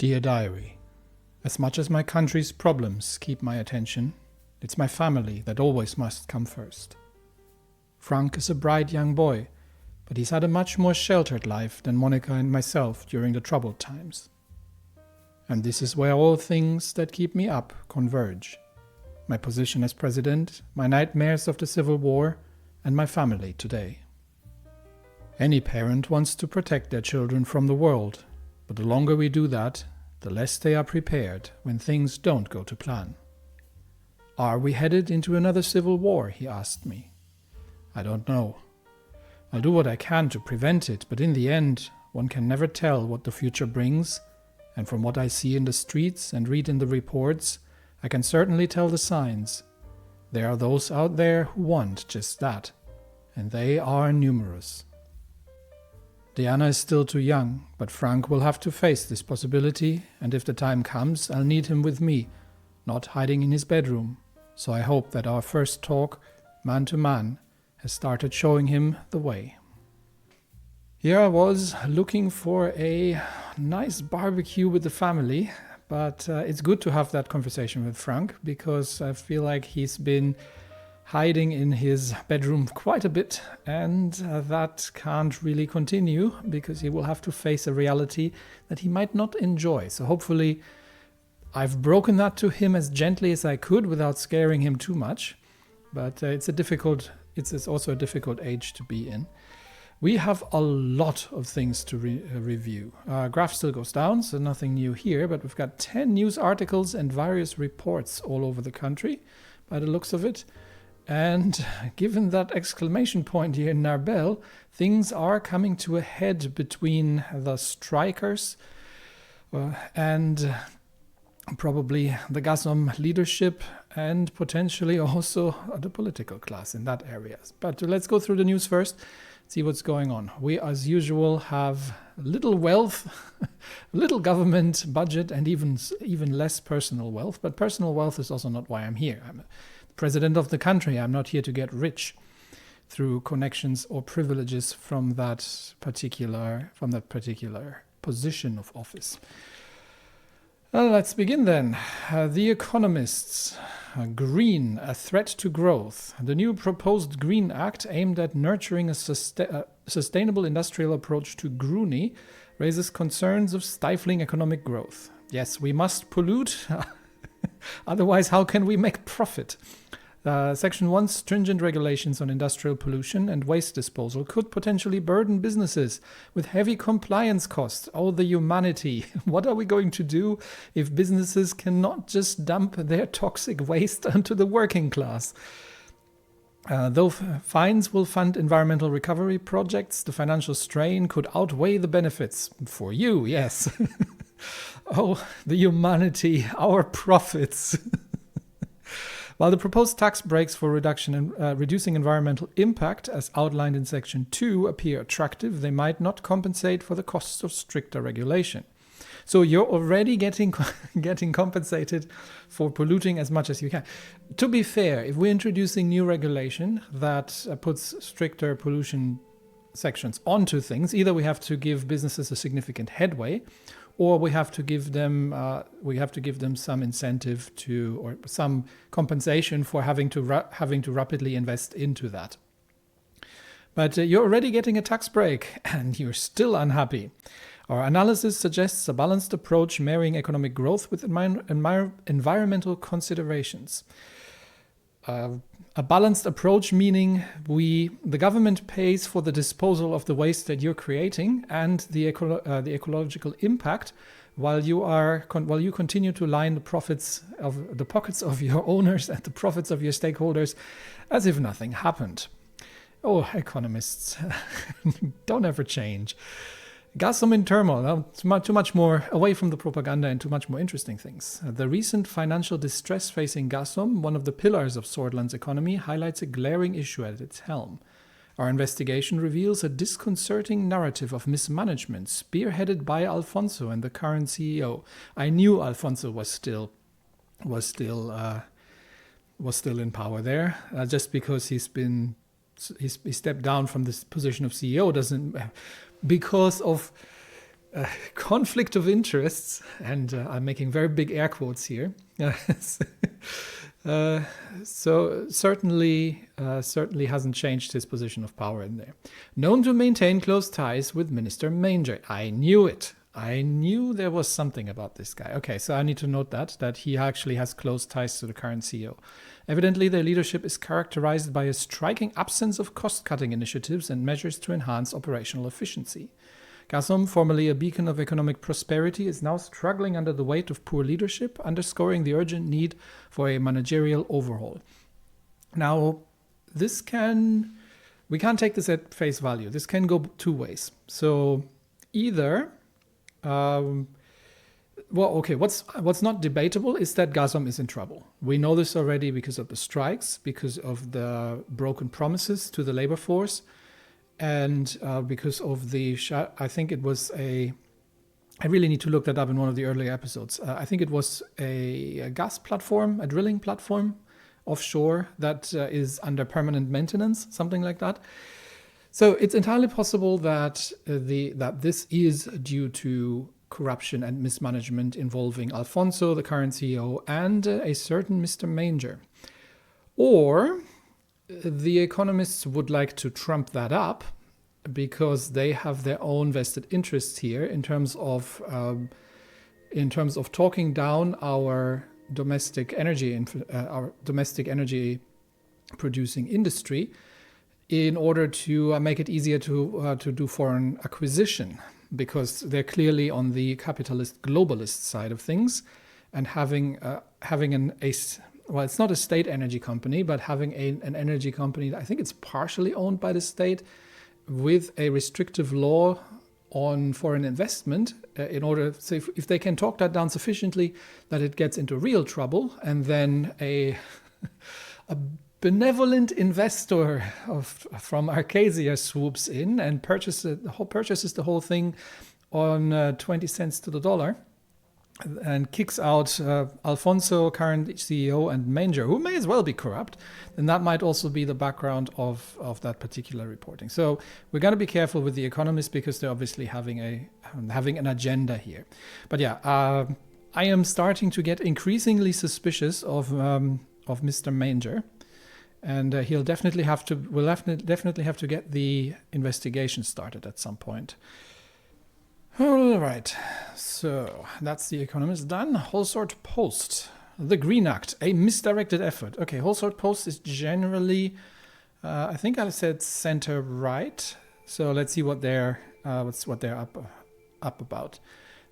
Dear Diary, as much as my country's problems keep my attention, it's my family that always must come first. Frank is a bright young boy, but he's had a much more sheltered life than Monica and myself during the troubled times. And this is where all things that keep me up converge. My position as president, my nightmares of the Civil War, and my family today. Any parent wants to protect their children from the world, but the longer we do that, the less they are prepared when things don't go to plan. Are we headed into another civil war? He asked me. I don't know. I'll do what I can to prevent it, but in the end, one can never tell what the future brings, and from what I see in the streets and read in the reports, I can certainly tell the signs. There are those out there who want just that, and they are numerous. Diana is still too young, but Frank will have to face this possibility, and if the time comes, I'll need him with me, not hiding in his bedroom. So I hope that our first talk, man to man, has started showing him the way. Here I was looking for a nice barbecue with the family, but it's good to have that conversation with Frank, because I feel like he's been hiding in his bedroom quite a bit, and that can't really continue because he will have to face a reality that he might not enjoy. So hopefully I've broken that to him as gently as I could without scaring him too much, but it's also a difficult age to be in. We have a lot of things to review. Graph still goes down, so nothing new here, but we've got 10 news articles and various reports all over the country by the looks of it. And given that exclamation point here in Narbel, things are coming to a head between the strikers and probably the Gazom leadership and potentially also the political class in that area. But let's go through the news first, see what's going on. We, as usual, have little wealth, little government budget, and even less personal wealth. But personal wealth is also not why I'm here. I'm president of the country. I'm not here to get rich through connections or privileges from that particular position of office. Well, let's begin then. The Economists. Green, a threat to growth. The new proposed Green Act, aimed at nurturing a sustainable industrial approach to groony, raises concerns of stifling economic growth. Yes, we must pollute. Otherwise, how can we make profit? Section 1, stringent regulations on industrial pollution and waste disposal could potentially burden businesses with heavy compliance costs. Oh, the humanity. What are we going to do if businesses cannot just dump their toxic waste onto the working class? Though fines will fund environmental recovery projects, the financial strain could outweigh the benefits. For you, yes. Oh, the humanity, our profits. While the proposed tax breaks for reducing environmental impact, as outlined in Section 2, appear attractive, they might not compensate for the costs of stricter regulation. So you're already getting compensated for polluting as much as you can. To be fair, if we're introducing new regulation that puts stricter pollution sections onto things, either we have to give businesses a significant headway, or we have to give them some incentive or some compensation for having to rapidly invest into that. But you're already getting a tax break, and you're still unhappy. Our analysis suggests a balanced approach marrying economic growth with environmental considerations. A balanced approach meaning the government pays for the disposal of the waste that you're creating and the ecological impact, while you continue to line the pockets of your owners and the profits of your stakeholders as if nothing happened. Oh, economists, don't ever change. Gazom in turmoil, too much more away from the propaganda and too much more interesting things. The recent financial distress facing Gazom, one of the pillars of Sordland's economy, highlights a glaring issue at its helm. Our investigation reveals a disconcerting narrative of mismanagement spearheaded by Alfonso and the current CEO. I knew Alfonso was still in power there, just because he stepped down from this position of CEO doesn't. Because of conflict of interests, and I'm making very big air quotes here. So certainly hasn't changed his position of power in there. Known to maintain close ties with Minister Manger. I knew it. I knew there was something about this guy. Okay, so I need to note that he actually has close ties to the current CEO. Evidently, their leadership is characterized by a striking absence of cost-cutting initiatives and measures to enhance operational efficiency. Gazprom, formerly a beacon of economic prosperity, is now struggling under the weight of poor leadership, underscoring the urgent need for a managerial overhaul. Now, we can't take this at face value. This can go two ways. So either, what's not debatable is that Gazprom is in trouble. We know this already because of the strikes, because of the broken promises to the labor force, and because of I think it was I really need to look that up in one of the earlier episodes. I think it was a gas platform, a drilling platform offshore that is under permanent maintenance, something like that. So it's entirely possible that this is due to corruption and mismanagement involving Alfonso, the current CEO, and a certain Mr. Manger. Or the economists would like to trump that up because they have their own vested interests here in terms of talking down our domestic energy producing industry in order to make it easier to do foreign acquisition, because they're clearly on the capitalist globalist side of things, and having it's not a state energy company, but having an energy company, I think it's partially owned by the state, with a restrictive law on foreign investment, in order, so if they can talk that down sufficiently that it gets into real trouble, and then a benevolent investor from Arcasia swoops in and purchases the whole thing on 20 cents to the dollar, and kicks out Alfonso, current CEO, and Manger, who may as well be corrupt, then that might also be the background of that particular reporting. So we're going to be careful with the economists, because they're obviously having an agenda here. But yeah, I am starting to get increasingly suspicious of Mr. Manger, and we'll definitely have to get the investigation started at some point. All right, so that's the Economist done. Wholesort Post, the Green Act, a misdirected effort. Okay, Wholesort Post is generally, I think I said center right. So let's see what they're up about.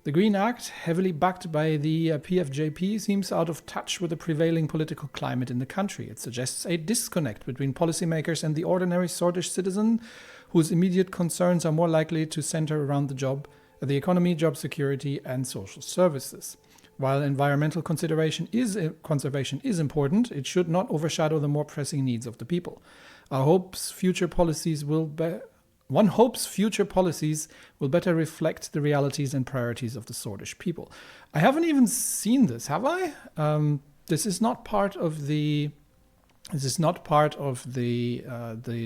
The Green Act, heavily backed by the PFJP, seems out of touch with the prevailing political climate in the country. It suggests a disconnect between policymakers and the ordinary Swedish citizen, whose immediate concerns are more likely to center around the economy, job security, and social services. While environmental conservation is important, it should not overshadow the more pressing needs of the people. One hopes future policies will better reflect the realities and priorities of the Swedish people. I haven't even seen this, have I? This is not part of the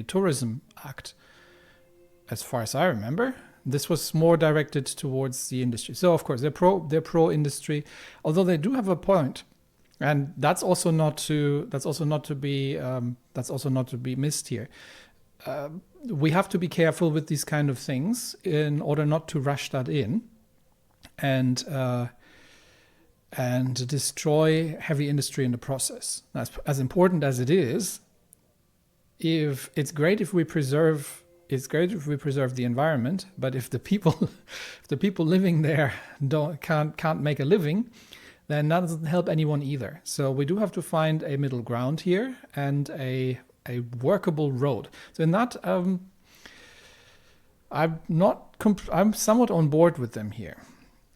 Tourism Act, as far as I remember. This was more directed towards the industry. So of course they're pro industry, although they do have a point, and that's also not to be missed here. We have to be careful with these kind of things in order not to rush that in and destroy heavy industry in the process. As important as it is, it's great if we preserve the environment, but if the people living there can't make a living, then that doesn't help anyone either. So we do have to find a middle ground here and a workable road. So in that, I'm somewhat on board with them here.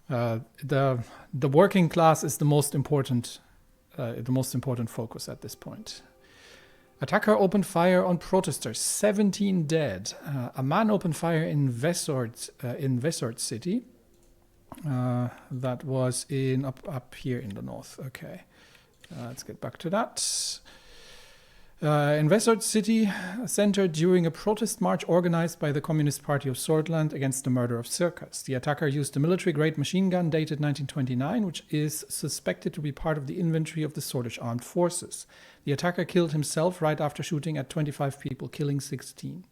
The working class is the most important focus at this point. Attacker opened fire on protesters, 17 dead. A man opened fire in Vesort City. That was up here in the north. Okay, let's get back to that. In Wesort city center during a protest march organized by the Communist Party of Swordland against the murder of Circus. The attacker used a military-grade machine gun dated 1929, which is suspected to be part of the inventory of the Swordish armed forces. The attacker killed himself right after shooting at 25 people, killing 16.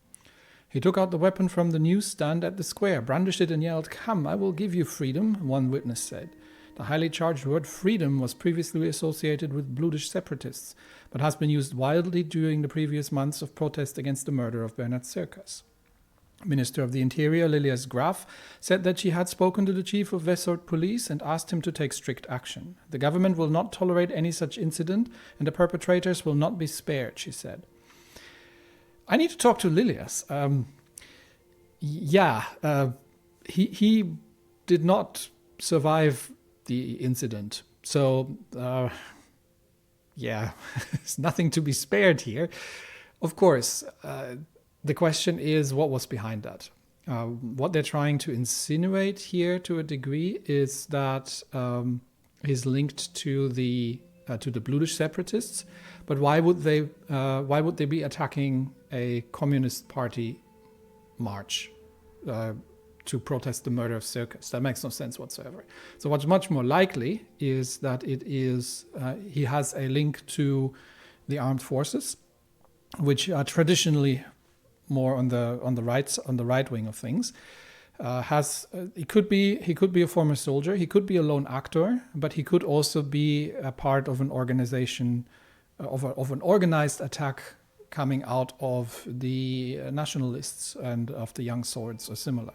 He took out the weapon from the newsstand at the square, brandished it and yelled, "Come, I will give you freedom," one witness said. The highly charged word freedom was previously associated with Bludish separatists, but has been used widely during the previous months of protest against the murder of Bernhard Circus. Minister of the Interior Lilias Graf said that she had spoken to the chief of Wesort police and asked him to take strict action. The government will not tolerate any such incident and the perpetrators will not be spared, she said. I need to talk to Lilias. He did not survive the incident. So, there's nothing to be spared here. Of course, the question is what was behind that. What they're trying to insinuate here to a degree is that he's linked to the Bludish separatists. But why would they be attacking a Communist Party march to protest the murder of Circus? That makes no sense whatsoever. So what's much more likely is that he has a link to the armed forces, which are traditionally more on the right wing of things. He could be a former soldier, he could be a lone actor, but he could also be a part of an organization of an organized attack coming out of the nationalists and of the Young Swords or similar.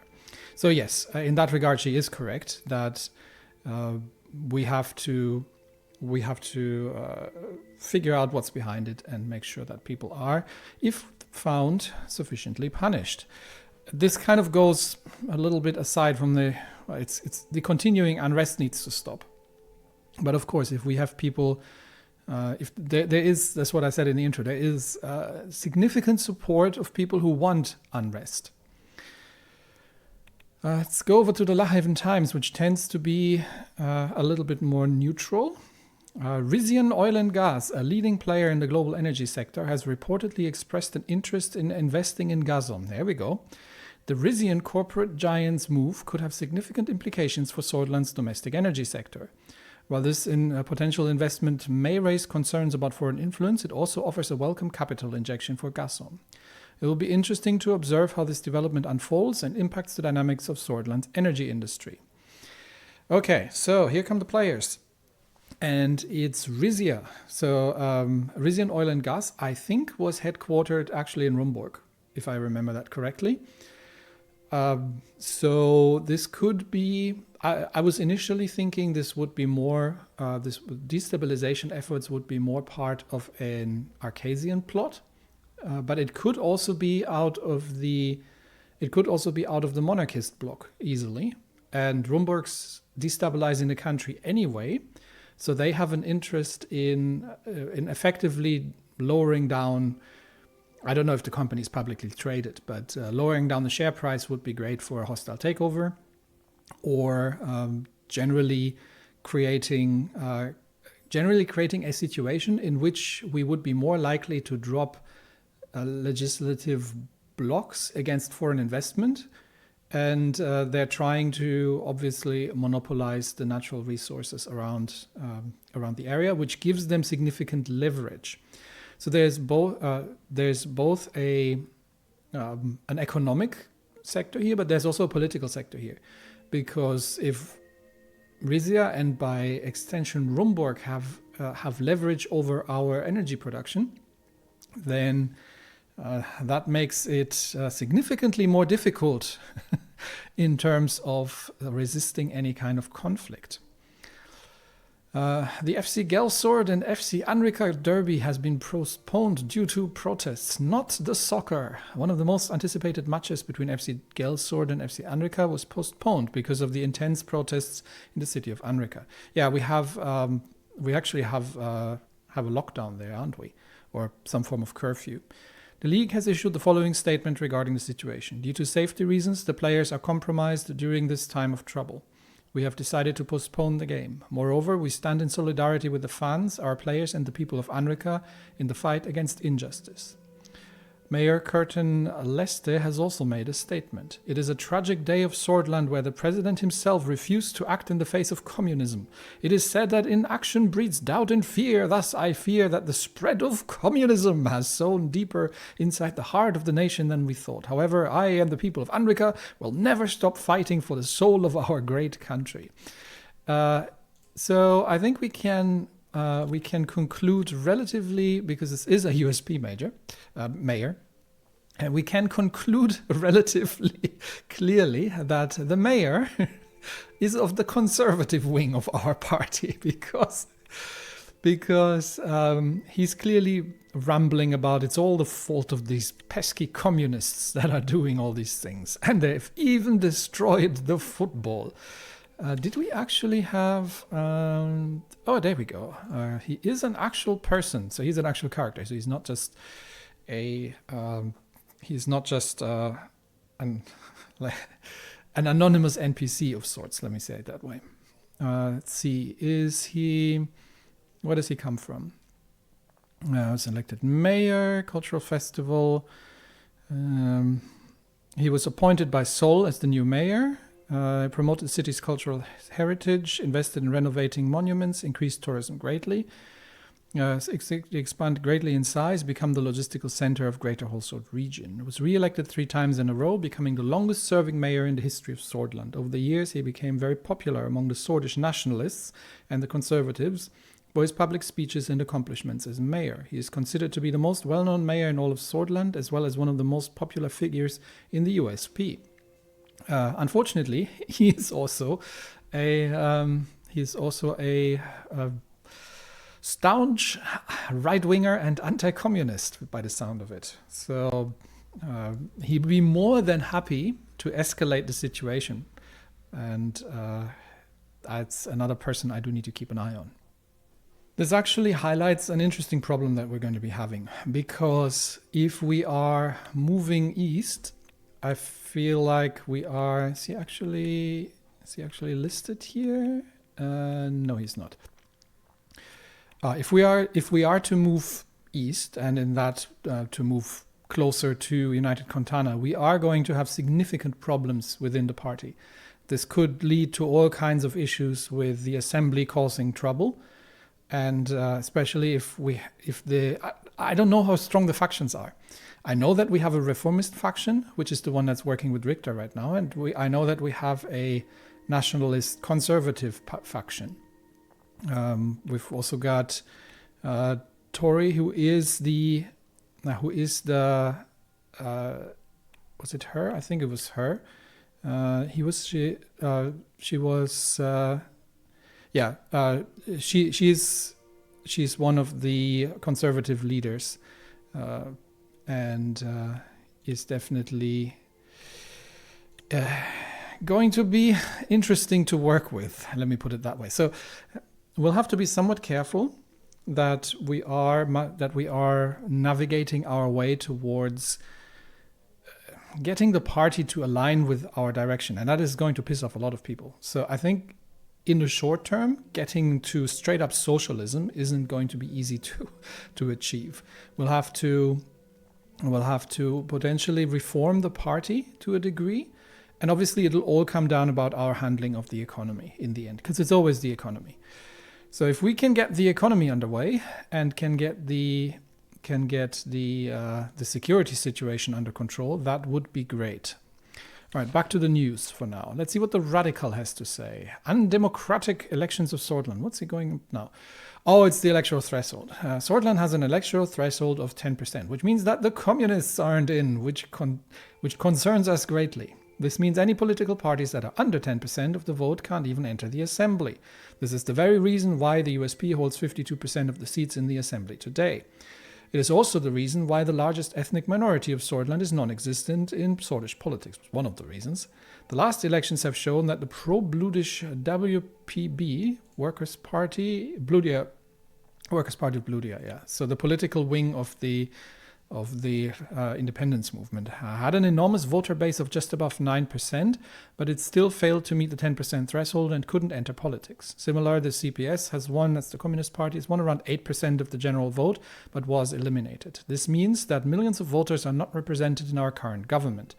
So yes, in that regard, she is correct that we have to figure out what's behind it and make sure that people are, if found, sufficiently punished. This kind of goes a little bit aside from the continuing unrest needs to stop. But of course, if we have people, if there is, that's what I said in the intro, there is significant support of people who want unrest. Let's go over to the Lahaven Times, which tends to be a little bit more neutral. Rayne Oil and Gas, a leading player in the global energy sector, has reportedly expressed an interest in investing in Gazprom. There we go. The Rayne corporate giant's move could have significant implications for Swordland's domestic energy sector. While this potential investment may raise concerns about foreign influence, it also offers a welcome capital injection for Gazprom. It will be interesting to observe how this development unfolds and impacts the dynamics of Swordland's energy industry. Okay, so here come the players. And it's Rayne. So Rayne Oil and Gas, I think, was headquartered actually in Rumburg, if I remember that correctly. So this could be, I was initially thinking this would be more, this destabilization efforts would be more part of an Arcasian plot, but it could also be out of the monarchist bloc easily. And Rumburg's destabilizing the country anyway, so they have an interest in effectively lowering down. I don't know if the company is publicly traded, but lowering down the share price would be great for a hostile takeover, or generally creating a situation in which we would be more likely to drop legislative blocks against foreign investment. And they're trying to obviously monopolize the natural resources around the area, which gives them significant leverage. So there's both an economic sector here, but there's also a political sector here, because if Rayne and by extension Rumburg have leverage over our energy production, then that makes it significantly more difficult in terms of resisting any kind of conflict. The FC Gelsord and FC Anrika derby has been postponed due to protests, not the soccer. One of the most anticipated matches between FC Gelsord and FC Anrika was postponed because of the intense protests in the city of Anrika. Yeah, we actually have a lockdown there, aren't we? Or some form of curfew. The league has issued the following statement regarding the situation. Due to safety reasons, the players are compromised during this time of trouble. We have decided to postpone the game. Moreover, we stand in solidarity with the fans, our players, and the people of Anrika in the fight against injustice. Mayor Curtin Leste has also made a statement. It is a tragic day of Swordland where the president himself refused to act in the face of communism. It is said that inaction breeds doubt and fear. Thus, I fear that the spread of communism has sown deeper inside the heart of the nation than we thought. However, I and the people of Anrika will never stop fighting for the soul of our great country. So I think we can conclude relatively, because this is a USP mayor, and we can conclude relatively clearly that the mayor is of the conservative wing of our party, because he's clearly rambling about it's all the fault of these pesky communists that are doing all these things, and they've even destroyed the football. Did we actually have... oh, there we go. He is an actual person, so he's an actual character. So he's not just an anonymous NPC of sorts, let me say it that way. Let's see, where does he come from? Was elected mayor, cultural festival. He was appointed by Seoul as the new mayor. Promoted the city's cultural heritage, invested in renovating monuments, increased tourism greatly, expanded greatly in size, become the logistical center of Greater Holsworth region. He was re-elected 3 times in a row, becoming the longest-serving mayor in the history of Swordland. Over the years, he became very popular among the Swordish nationalists and the conservatives for his public speeches and accomplishments as mayor. He is considered to be the most well-known mayor in all of Swordland, as well as one of the most popular figures in the USP. Unfortunately, he is also a staunch right-winger and anti-communist, by the sound of it. So he'd be more than happy to escalate the situation, and that's another person I do need to keep an eye on. This actually highlights an interesting problem that we're going to be having, because if we are moving east, I feel like we are... Is he actually listed here? No, he's not. If we are to move east, and in that to move closer to United Kontana, we are going to have significant problems within the party. This could lead to all kinds of issues with the assembly causing trouble, and especially I don't know how strong the factions are. I know that we have a reformist faction, which is the one that's working with Richter right now, and I know that we have a nationalist conservative faction. We've also got Tory, who is the was it her? I think it was her. She's one of the conservative leaders. And is definitely going to be interesting to work with. Let me put it that way. So we'll have to be somewhat careful that we are navigating our way towards getting the party to align with our direction, and that is going to piss off a lot of people. So I think in the short term, getting to straight up socialism isn't going to be easy to achieve. We'll have to potentially reform the party to a degree. And obviously it'll all come down about our handling of the economy in the end, because it's always the economy. So if we can get the economy underway and can get the security situation under control, that would be great. All right, back to the news for now. Let's see what the Radical has to say. Undemocratic elections of Swordland. What's he going now? Oh, it's the electoral threshold. Swordland has an electoral threshold of 10%, which means that the communists aren't in, which concerns us greatly. This means any political parties that are under 10% of the vote can't even enter the assembly. This is the very reason why the USP holds 52% of the seats in the assembly today. It is also the reason why the largest ethnic minority of Swordland is non-existent in Swordish politics. One of the reasons. The last elections have shown that the pro-Bludish WPB, Workers' Party of Bludia, yeah. So the political wing of the independence movement. Had an enormous voter base of just above 9%, but it still failed to meet the 10% threshold and couldn't enter politics. Similar, the CPS has won, that's the Communist Party, has won around 8% of the general vote, but was eliminated. This means that millions of voters are not represented in our current government.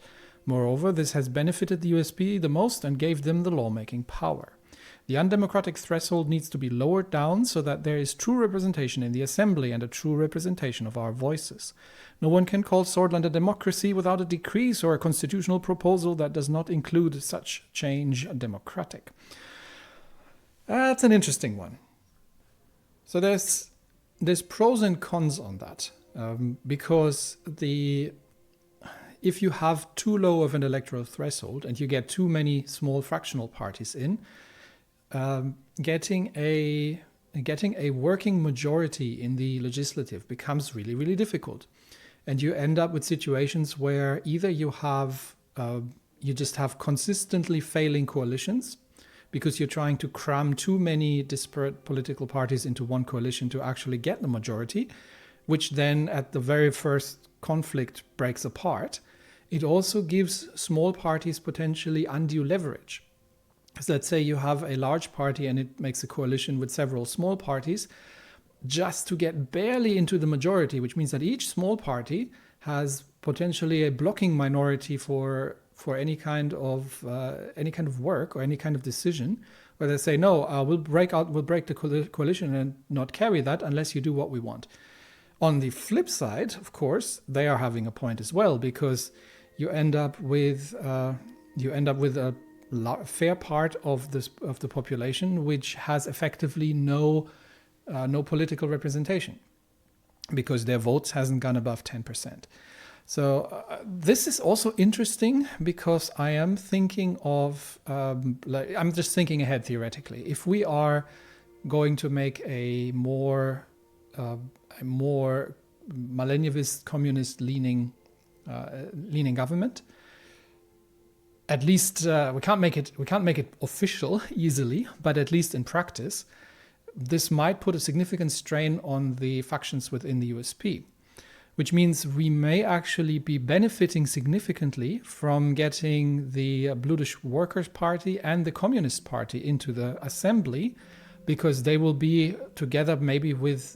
Moreover, this has benefited the USP the most and gave them the lawmaking power. The undemocratic threshold needs to be lowered down so that there is true representation in the assembly and a true representation of our voices. No one can call Swordland a democracy without a decrease or a constitutional proposal that does not include such change democratic. That's an interesting one. So there's pros and cons on that, because if you have too low of an electoral threshold and you get too many small fractional parties in, getting a working majority in the legislative becomes really, really difficult. And you end up with situations where either you just have consistently failing coalitions because you're trying to cram too many disparate political parties into one coalition to actually get the majority, which then at the very first conflict breaks apart. It also gives small parties potentially undue leverage. So let's say you have a large party and it makes a coalition with several small parties just to get barely into the majority, which means that each small party has potentially a blocking minority for any kind of work or any kind of decision, where they say, no, we'll break the coalition and not carry that unless you do what we want. On the flip side, of course, they are having a point as well, because you end up with a fair part of the population which has effectively no political representation because their votes hasn't gone above 10%. So this is also interesting because I am thinking of I'm just thinking ahead theoretically. If we are going to make a more millennialist, communist leaning government, at least we can't make it official easily, but at least in practice, this might put a significant strain on the factions within the USP, which means we may actually be benefiting significantly from getting the Blutish Workers' Party and the Communist Party into the assembly, because they will be together maybe with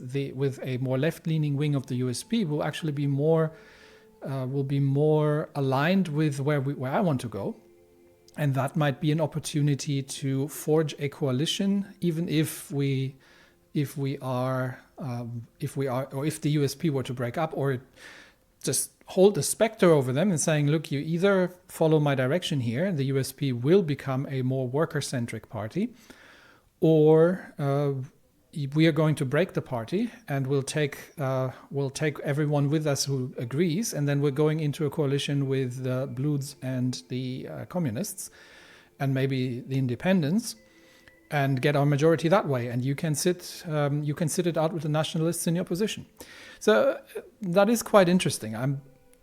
a more left-leaning wing of the USP will actually be more aligned with where I want to go. And that might be an opportunity to forge a coalition, even if the USP were to break up, or just hold the specter over them and saying, look, you either follow my direction here, and the USP will become a more worker-centric party, or we are going to break the party and we'll take everyone with us who agrees, and then we're going into a coalition with the Blues and the communists and maybe the independents, and get our majority that way. And you can sit it out with the nationalists in your opposition. So that is quite interesting.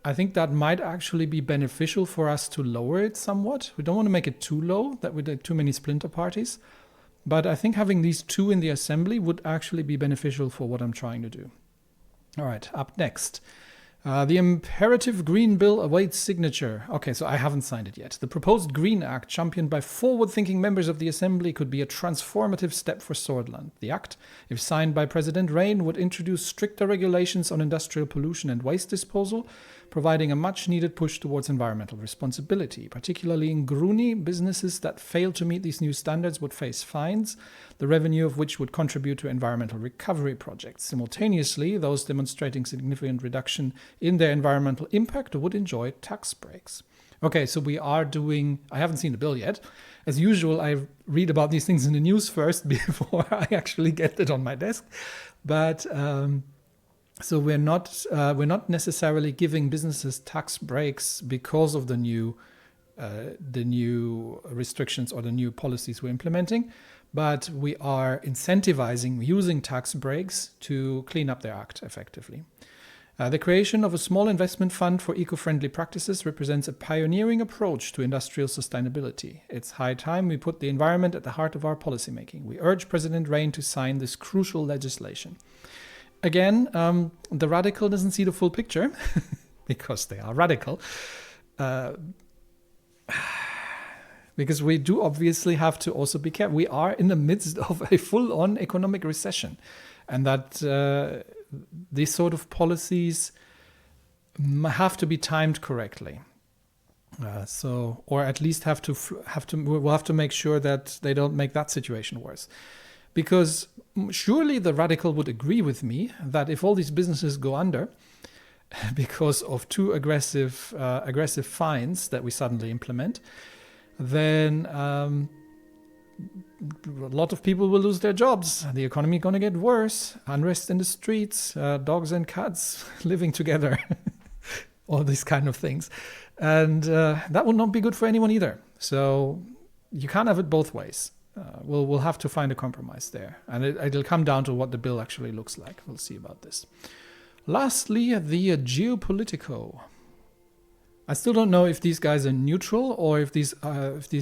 I think that might actually be beneficial for us to lower it somewhat. We don't want to make it too low, that we have too many splinter parties. But I think having these two in the assembly would actually be beneficial for what I'm trying to do. All right, up next. The imperative Green Bill awaits signature. Okay, so I haven't signed it yet. The proposed Green Act, championed by forward-thinking members of the Assembly, could be a transformative step for Swordland. The act, if signed by President Rayne, would introduce stricter regulations on industrial pollution and waste disposal, providing a much-needed push towards environmental responsibility. Particularly in Gruni, businesses that fail to meet these new standards would face fines, the revenue of which would contribute to environmental recovery projects. Simultaneously, those demonstrating significant reduction in their environmental impact would enjoy tax breaks. Okay, so we are doing... I haven't seen the bill yet. As usual, I read about these things in the news first before I actually get it on my desk. But... So we're not necessarily giving businesses tax breaks because of the new restrictions or the new policies we're implementing, but we are incentivizing using tax breaks to clean up their act effectively. The creation of a small investment fund for eco-friendly practices represents a pioneering approach to industrial sustainability. It's high time we put the environment at the heart of our policymaking. We urge President Rayne to sign this crucial legislation. again, the radical doesn't see the full picture because they are radical. Because we do obviously have to also be careful. We are in the midst of a full-on economic recession, and that these sort of policies have to be timed correctly. Or at least we'll have to make sure that they don't make that situation worse. Because surely the radical would agree with me that if all these businesses go under because of too aggressive fines that we suddenly implement, then a lot of people will lose their jobs. The economy is going to get worse. Unrest in the streets, dogs and cats living together, all these kind of things. And that would not be good for anyone either. So you can't have it both ways. We'll have to find a compromise there. And it'll come down to what the bill actually looks like. We'll see about this. Lastly, the geopolitico. I still don't know if these guys are neutral or if these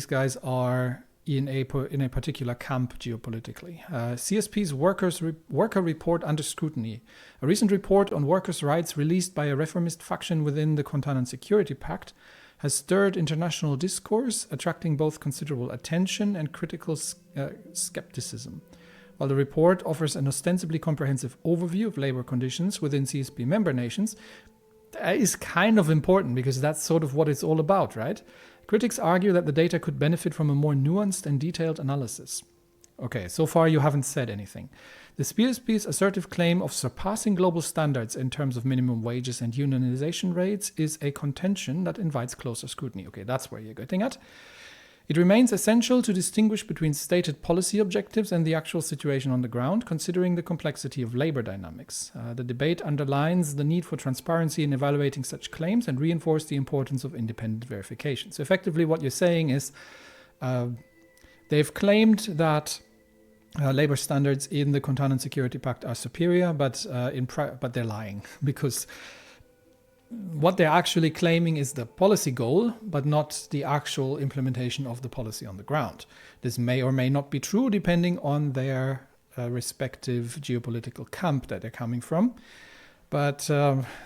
guys are in a particular camp geopolitically. CSP's worker report under scrutiny. A recent report on workers' rights released by a reformist faction within the Container Security Pact has stirred international discourse, attracting both considerable attention and critical skepticism. While the report offers an ostensibly comprehensive overview of labor conditions within CSP member nations, that is kind of important because that's sort of what it's all about, right? Critics argue that the data could benefit from a more nuanced and detailed analysis. Okay, so far you haven't said anything. The CSP's assertive claim of surpassing global standards in terms of minimum wages and unionization rates is a contention that invites closer scrutiny. Okay, that's where you're getting at. It remains essential to distinguish between stated policy objectives and the actual situation on the ground, considering the complexity of labor dynamics. The debate underlines the need for transparency in evaluating such claims and reinforces the importance of independent verification. So effectively what you're saying is they've claimed that labor standards in the Container Security Pact are superior, but they're lying because what they're actually claiming is the policy goal, but not the actual implementation of the policy on the ground. This may or may not be true depending on their respective geopolitical camp that they're coming from, but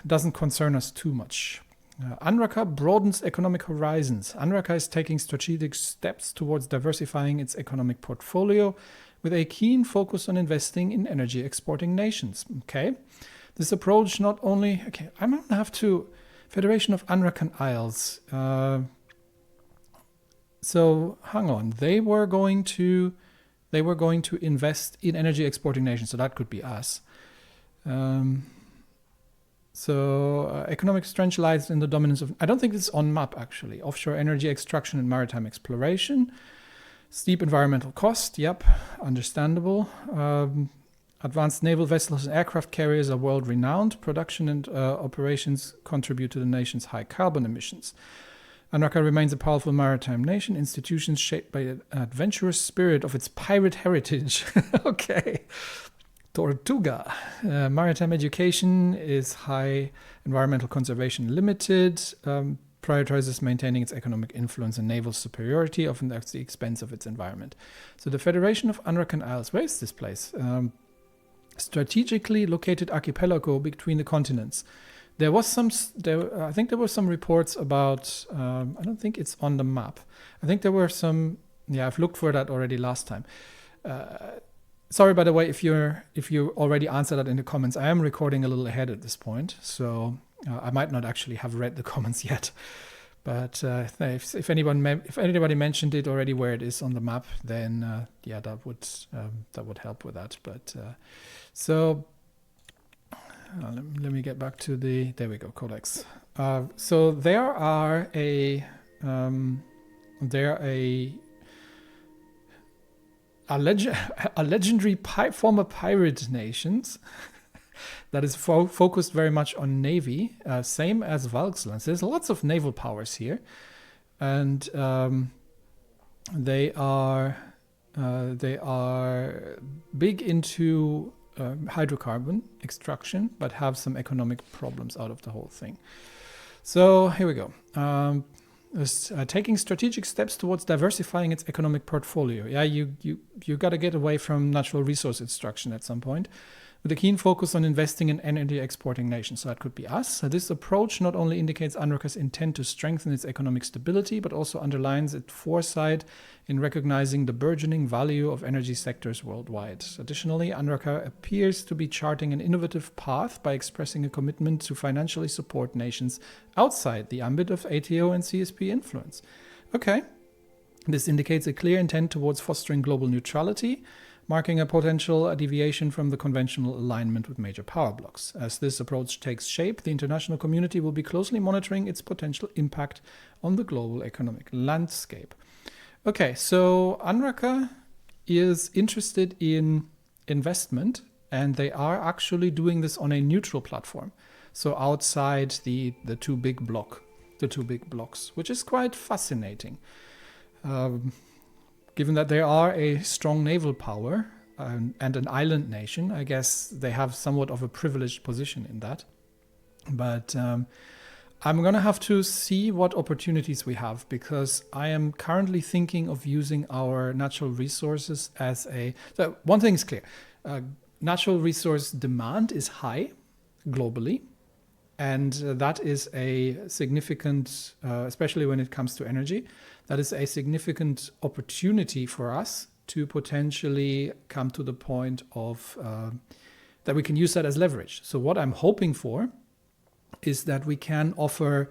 doesn't concern us too much. UNRWA broadens economic horizons. UNRWA is taking strategic steps towards diversifying its economic portfolio with a keen focus on investing in energy exporting nations. Okay. This approach not only... Okay, I'm going to have to... Federation of Unrecognized Isles. So, hang on. They were going to invest in energy exporting nations, so that could be us. Economic strength lies in the dominance of... I don't think it's on map, actually. Offshore energy extraction and maritime exploration. Steep environmental cost, yep, understandable. Advanced naval vessels and aircraft carriers are world-renowned. Production and operations contribute to the nation's high carbon emissions. UNRWA remains a powerful maritime nation. Institutions shaped by the adventurous spirit of its pirate heritage. Okay. Tortuga. Maritime education is high. Environmental conservation limited. Prioritizes maintaining its economic influence and naval superiority, often at the expense of its environment. So the Federation of Unrecognized Isles, where is this place? Strategically located archipelago between the continents. I think there were some reports about, I don't think it's on the map. I think there were some, I've looked for that already last time. Sorry, by the way, if you already answered that in the comments, I am recording a little ahead at this point, so I might not actually have read the comments yet. But if anybody mentioned it already where it is on the map, then that would help with that. But let me get back to there we go, Codex. So there are a legendary former pirate nations that is focused very much on navy, same as Valksland. There's lots of naval powers here, and they are big into hydrocarbon extraction, but have some economic problems out of the whole thing. So here we go. Taking strategic steps towards diversifying its economic portfolio. Yeah, you got to get away from natural resource extraction at some point. with a keen focus on investing in energy exporting nations. So that could be us. So this approach not only indicates UNRWA's intent to strengthen its economic stability, but also underlines its foresight in recognizing the burgeoning value of energy sectors worldwide. Additionally, UNRWA appears to be charting an innovative path by expressing a commitment to financially support nations outside the ambit of ATO and CSP influence. Okay, this indicates a clear intent towards fostering global neutrality, marking a potential deviation from the conventional alignment with major power blocs. As this approach takes shape, the international community will be closely monitoring its potential impact on the global economic landscape. Okay, so UNRWA is interested in investment, and they are actually doing this on a neutral platform. So outside the two big blocks, which is quite fascinating. Given that they are a strong naval power and an island nation, I guess they have somewhat of a privileged position in that. But I'm going to have to see what opportunities we have, because I am currently thinking of using our natural resources as a... So one thing is clear. Natural resource demand is high globally. And that is a significant, especially when it comes to energy, that is a significant opportunity for us to potentially come to the point of that we can use that as leverage. So what I'm hoping for is that we can offer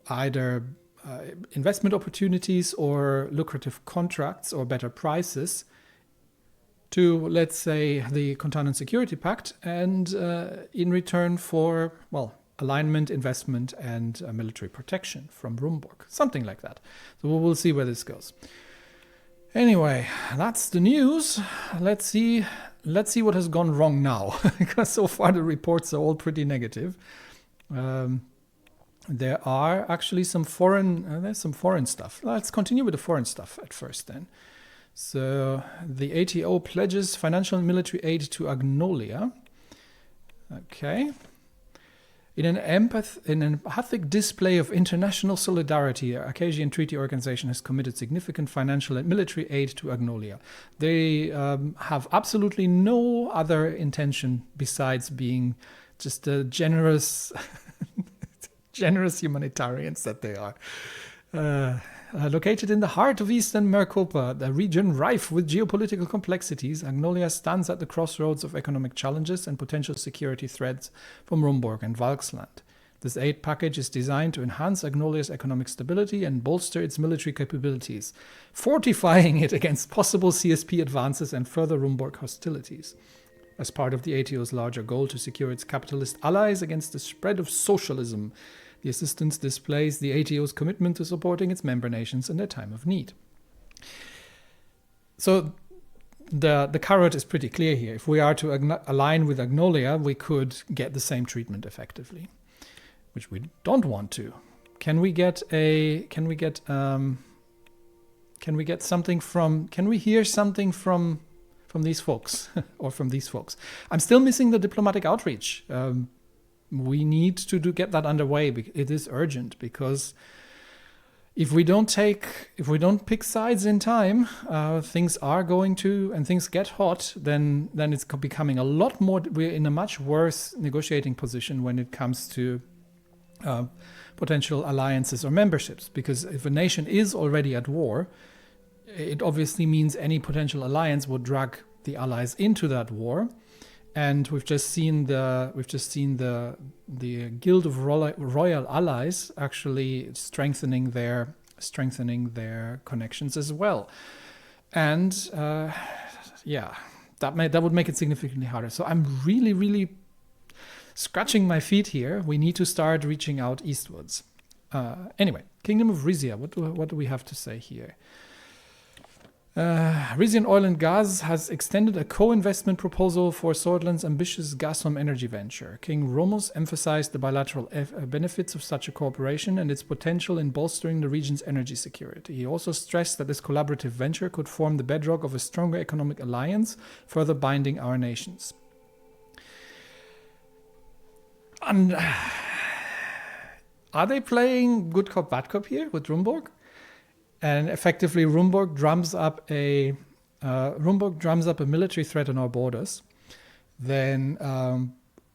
either investment opportunities or lucrative contracts or better prices to, let's say, the Continental Security Pact, and in return for, well, alignment, investment, and military protection from Rumburg. Something like that. So we'll see where this goes. Anyway, that's the news. Let's see what has gone wrong now, because so far the reports are all pretty negative. There are actually some foreign stuff. Let's continue with the foreign stuff at first then. So the ATO pledges financial and military aid to Agnolia. Okay. In an emphatic display of international solidarity, the Acasian Treaty Organization has committed significant financial and military aid to Agnolia. They have absolutely no other intention besides being just a generous humanitarians that they are. Located in the heart of eastern Maricopa, the region rife with geopolitical complexities, Agnolia stands at the crossroads of economic challenges and potential security threats from Rumburg and Valksland. This aid package is designed to enhance Agnolia's economic stability and bolster its military capabilities, fortifying it against possible CSP advances and further Rumburg hostilities. As part of the ATO's larger goal to secure its capitalist allies against the spread of socialism, the assistance displays the ATO's commitment to supporting its member nations in their time of need. So the carrot is pretty clear here. If we are to align with Agnolia, we could get the same treatment effectively, which we don't want to. Can we hear something from these folks or from these folks? I'm still missing the diplomatic outreach. We need to get that underway. It is urgent, because if we don't pick sides in time, things get hot. Then it's becoming a lot more. We're in a much worse negotiating position when it comes to potential alliances or memberships. Because if a nation is already at war, it obviously means any potential alliance would drag the allies into that war. And we've just seen the Guild of Royal Allies actually strengthening their connections as well, and that would make it significantly harder. So I'm really scratching my feet here. We need to start reaching out eastwards. Anyway, Kingdom of Risia. What do we have to say here? Risian Oil and Gas has extended a co-investment proposal for Sordland's ambitious Gazprom energy venture. King Romulus emphasized the bilateral benefits of such a cooperation and its potential in bolstering the region's energy security. He also stressed that this collaborative venture could form the bedrock of a stronger economic alliance, further binding our nations. And are they playing good cop, bad cop here with Rumburg? And effectively, Rumburg drums up a military threat on our borders. then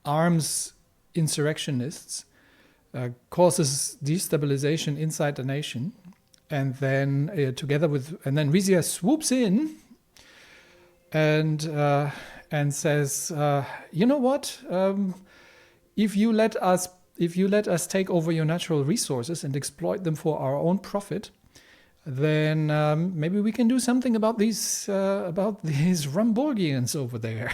arms insurrectionists, causes destabilization inside the nation, and then then Risia swoops in and says, you know what? If you let us take over your natural resources and exploit them for our own profit, then maybe we can do something about these Rumborgians over there.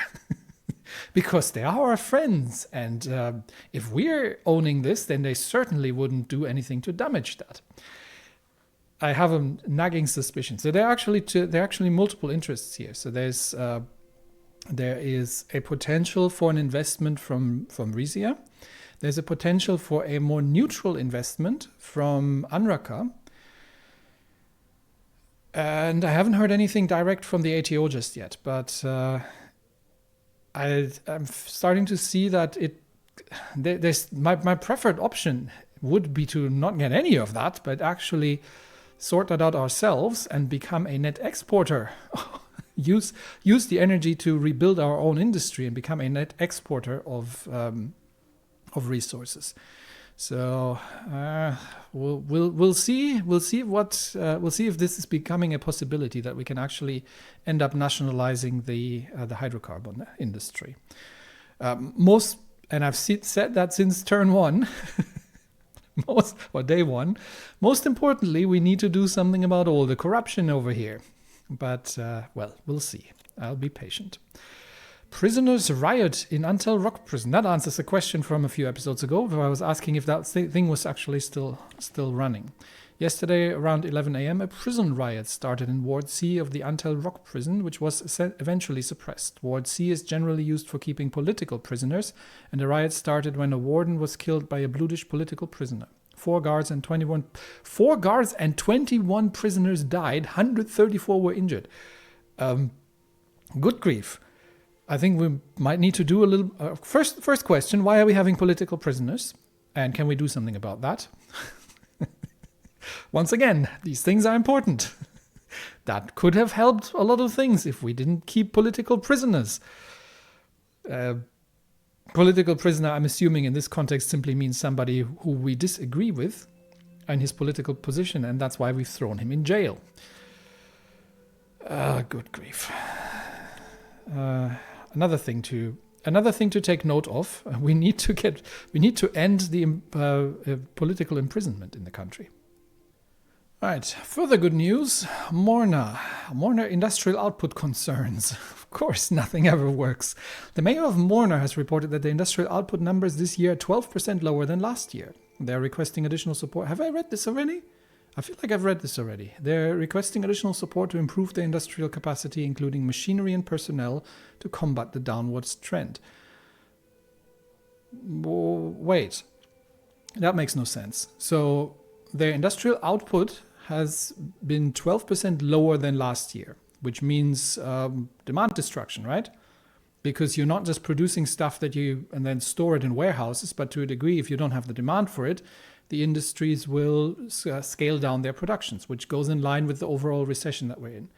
Because they are our friends, and if we're owning this, then they certainly wouldn't do anything to damage that. I have a nagging suspicion. So there are actually multiple interests here. So there is a potential for an investment from Risia. There's a potential for a more neutral investment from Anraka. And I haven't heard anything direct from the ATO just yet, but I'm starting to see that there's my preferred option would be to not get any of that, but actually sort that out ourselves and become a net exporter. use the energy to rebuild our own industry and become a net exporter of resources. So we'll see if this is becoming a possibility that we can actually end up nationalizing the hydrocarbon industry. And I've said that since turn one, day one. Most importantly, we need to do something about all the corruption over here. But we'll see. I'll be patient. Prisoners riot in Antel Rock Prison. That answers a question from a few episodes ago where I was asking if that thing was actually still running. Yesterday, around 11 a.m., a prison riot started in Ward C of the Antel Rock Prison, which was eventually suppressed. Ward C is generally used for keeping political prisoners, and the riot started when a warden was killed by a Bludish political prisoner. 4 guards and 21 prisoners died, 134 were injured. Good grief. I think we might need to do a little... First question, why are we having political prisoners? And can we do something about that? Once again, these things are important. That could have helped a lot of things if we didn't keep political prisoners. Political prisoner, I'm assuming in this context, simply means somebody who we disagree with and his political position, and that's why we've thrown him in jail. Good grief. Another thing to take note of: we need to end the political imprisonment in the country. All right, further good news. Morna industrial output concerns. Of course, nothing ever works. The mayor of Morna has reported that the industrial output numbers this year are 12% lower than last year. They're requesting additional support. Have I read this already? I feel like I've read this already. They're requesting additional support to improve their industrial capacity, including machinery and personnel, to combat the downwards trend. Wait, that makes no sense. So their industrial output has been 12% lower than last year, which means demand destruction, right? Because you're not just producing stuff that you and then store it in warehouses, but to a degree, if you don't have the demand for it, the industries will scale down their productions, which goes in line with the overall recession that we're in.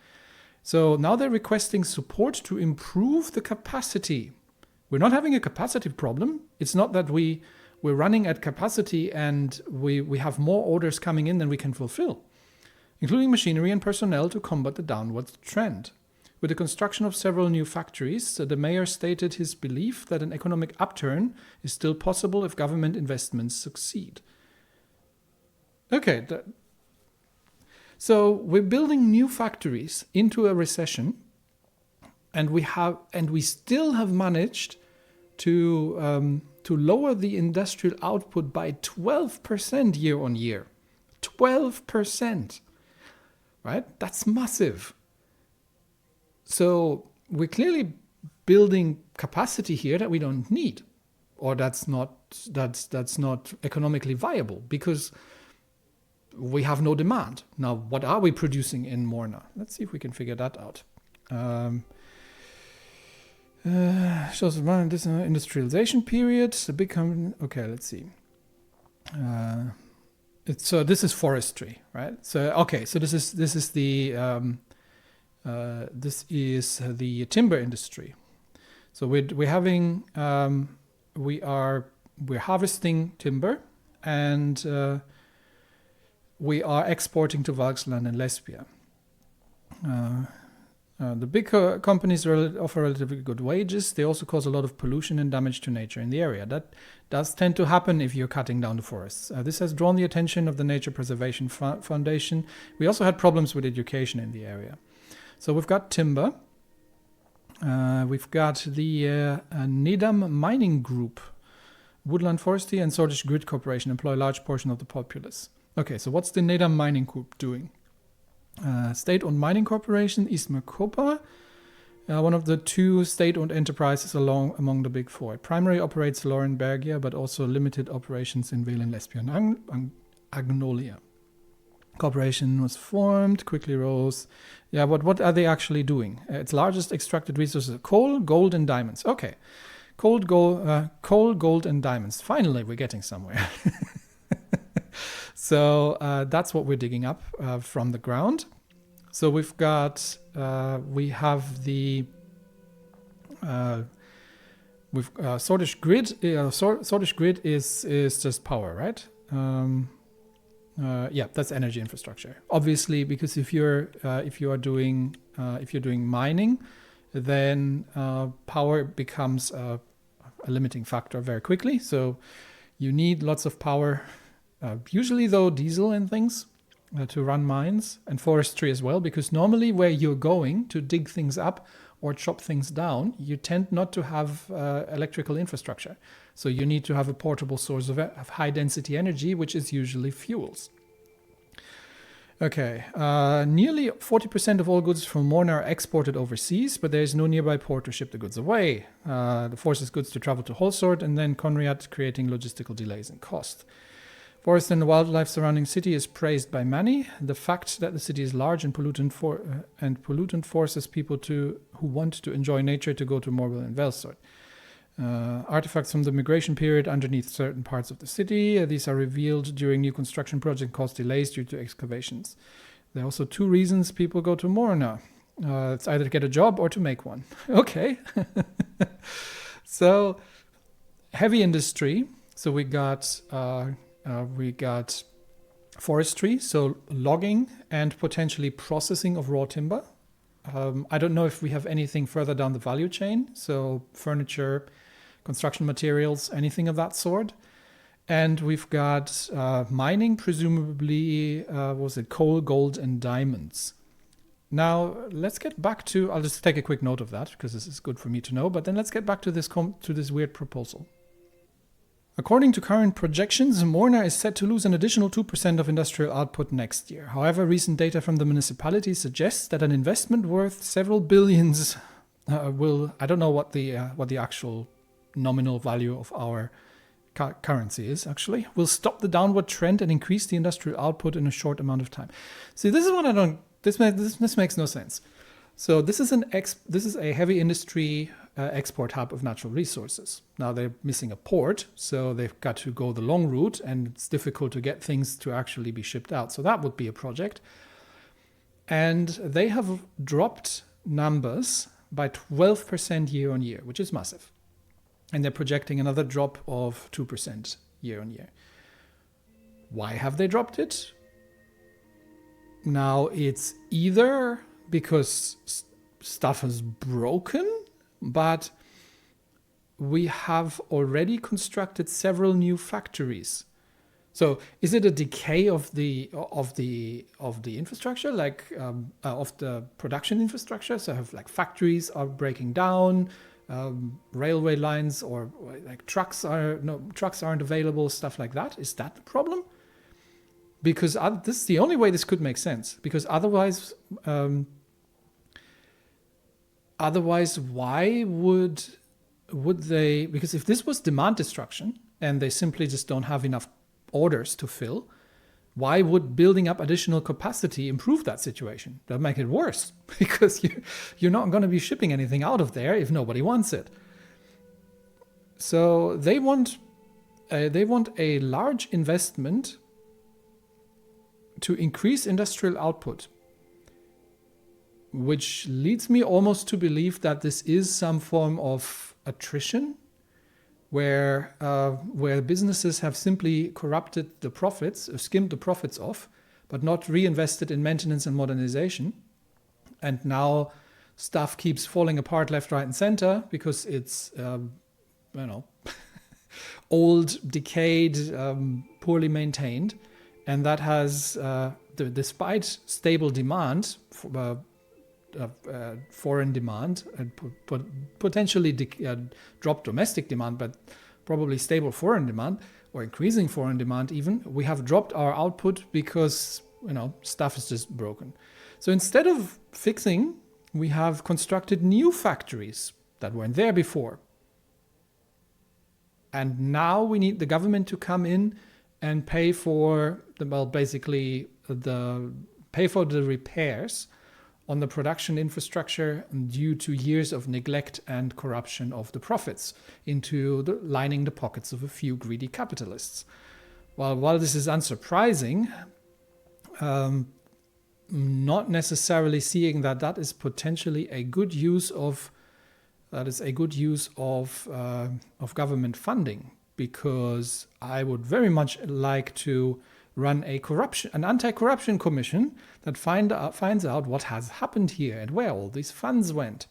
So now they're requesting support to improve the capacity. We're not having a capacity problem. It's not that we're running at capacity and we have more orders coming in than we can fulfill, including machinery and personnel to combat the downward trend. With the construction of several new factories, the mayor stated his belief that an economic upturn is still possible if government investments succeed. Okay, so we're building new factories into a recession, and we still have managed to lower the industrial output by 12% year on year. 12%, right? That's massive. So we're clearly building capacity here that we don't need, or that's not economically viable because we have no demand. Now, what are we producing in Morna? Let's see if we can figure that out. Shows this industrialization period. Okay, let's see. So this is forestry, right? So okay, so this is the timber industry. So we're harvesting timber, and we are exporting to Valksland and Lesbia. The big companies offer relatively good wages. They also cause a lot of pollution and damage to nature in the area. That does tend to happen if you're cutting down the forests. This has drawn the attention of the Nature Preservation Foundation. We also had problems with education in the area. So we've got timber. We've got the Nedam Mining Group. Woodland Forestry and Swordfish Grid Corporation employ a large portion of the populace. Okay, so what's the Nedam Mining Group doing? State-owned mining corporation, Eastmerkopa, one of the two state-owned enterprises among the big four. It primarily operates Laurenbergia, but also limited operations in Vale and Lesbia and Agnolia. Corporation was formed, quickly rose. Yeah, but what are they actually doing? Its largest extracted resources are coal, gold, and diamonds. Okay, coal, gold, and diamonds. Finally, we're getting somewhere. So that's what we're digging up from the ground. So we've got, we have the, Swordfish Grid. Swordfish Grid is just power, right? Yeah, that's energy infrastructure. Obviously, because if you are doing mining, then power becomes a limiting factor very quickly. So you need lots of power. Usually, though, diesel and things to run mines, and forestry as well, because normally where you're going to dig things up or chop things down, you tend not to have electrical infrastructure. So you need to have a portable source of high-density energy, which is usually fuels. Okay, nearly 40% of all goods from Morna are exported overseas, but there is no nearby port to ship the goods away. The forces goods to travel to Holsort and then Conriad, creating logistical delays and cost. Forest and wildlife surrounding city is praised by many. The fact that the city is large and pollutant forces people who want to enjoy nature to go to Narbel and Velsort. Artifacts from the migration period underneath certain parts of the city. These are revealed during new construction projects and cause delays due to excavations. There are also two reasons people go to Morna. It's either to get a job or to make one. Okay. So, heavy industry. So we got forestry, so logging and potentially processing of raw timber. I don't know if we have anything further down the value chain, so furniture, construction materials, anything of that sort. And we've got mining, presumably, coal, gold, and diamonds. Now, let's get back to, I'll just take a quick note of that, because this is good for me to know, but then let's get back to this weird proposal. According to current projections, Morna is set to lose an additional 2% of industrial output next year. However, recent data from the municipality suggests that an investment worth several billions I don't know what the actual nominal value of our currency is actually, will stop the downward trend and increase the industrial output in a short amount of time. See, this is what I don't, this makes no sense. So this is a heavy industry export hub of natural resources. Now they're missing a port, so they've got to go the long route, and it's difficult to get things to actually be shipped out. So that would be a project. And they have dropped numbers by 12% year on year, which is massive. And they're projecting another drop of 2% year on year. Why have they dropped it? Now it's either because stuff is broken, but we have already constructed several new factories. So is it a decay of the infrastructure, like of the production infrastructure? So have like factories are breaking down, railway lines or like trucks aren't available, stuff like that. Is that the problem? Because this is the only way this could make sense. Because otherwise, why would they? Because if this was demand destruction and they simply just don't have enough orders to fill, why would building up additional capacity improve that situation? That'd make it worse, because you're not going to be shipping anything out of there if nobody wants it. So they want a large investment to increase industrial output. which leads me almost to believe that this is some form of attrition, where businesses have simply corrupted the profits, skimmed the profits off, but not reinvested in maintenance and modernization. And now stuff keeps falling apart left, right, and center because it's, old, decayed, poorly maintained. And that has, despite stable demand, foreign demand, and potentially dropped domestic demand, but probably stable foreign demand or increasing foreign demand even, we have dropped our output because, stuff is just broken. So instead of fixing, we have constructed new factories that weren't there before. And now we need the government to come in and pay for the repairs on the production infrastructure due to years of neglect and corruption of the profits into lining the pockets of a few greedy capitalists. While this is unsurprising, not necessarily seeing that is potentially a good use of government funding, because I would very much like to run an anti-corruption commission that finds out what has happened here and where all these funds went.